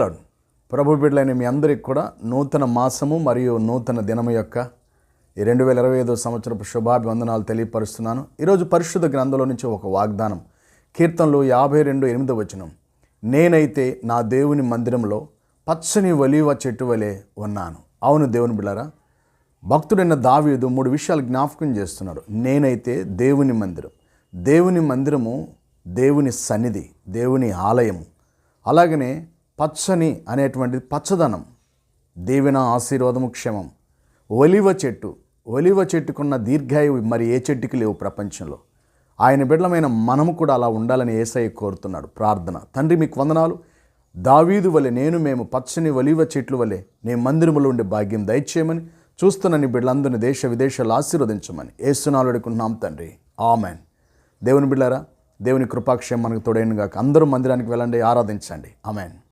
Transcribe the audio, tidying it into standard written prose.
Lord. ప్రభు బిడ్డలైన మీ అందరికి కూడా నూతన మాసము మరియు నూతన దినము యొక్క ఈ 2025 సంవత్సరపు శుభాభివందనాలు తెలియపరుస్తున్నాను. ఈరోజు పరిశుద్ధ గ్రంథంలో నుంచి ఒక వాగ్దానం, కీర్తనలు 52:8 నేనైతే నా దేవుని మందిరంలో పచ్చని ఒలీవ చెట్టు వలె ఉన్నాను. అవును దేవుని బిడ్డలారా, భక్తుడైన దావీదు 3 విషయాలు జ్ఞాపకం చేస్తున్నారు. నేనైతే దేవుని మందిరము దేవుని సన్నిధి, దేవుని ఆలయము. అలాగనే పచ్చని అనేటువంటి పచ్చదనం, దీవెన, ఆశీర్వాదము, క్షేమం. ఒలివ చెట్టుకున్న దీర్ఘాయువు మరి ఏ చెట్టుకి లేవు ప్రపంచంలో. ఆయన బిడ్డలమైన మనము కూడా అలా ఉండాలని యేసయ్య కోరుతున్నాడు. ప్రార్థన. తండ్రి మీకు వందనాలు. దావీదు వలె మేము పచ్చని ఒలివ చెట్లు వలె నీ మందిరములో ఉండే భాగ్యం దయచేయమని, చూస్తున్న నీ బిడ్డలందరినీ దేశ విదేశాలు ఆశీర్వదించమని యేసునామములో వేడుకుంటున్నాం తండ్రి. ఆమెన్. దేవుని బిడ్డలారా, దేవుని కృపాక్షేమం మనకు తోడైనగాక. అందరూ మందిరానికి వెళ్ళండి, ఆరాధించండి. ఆమెన్.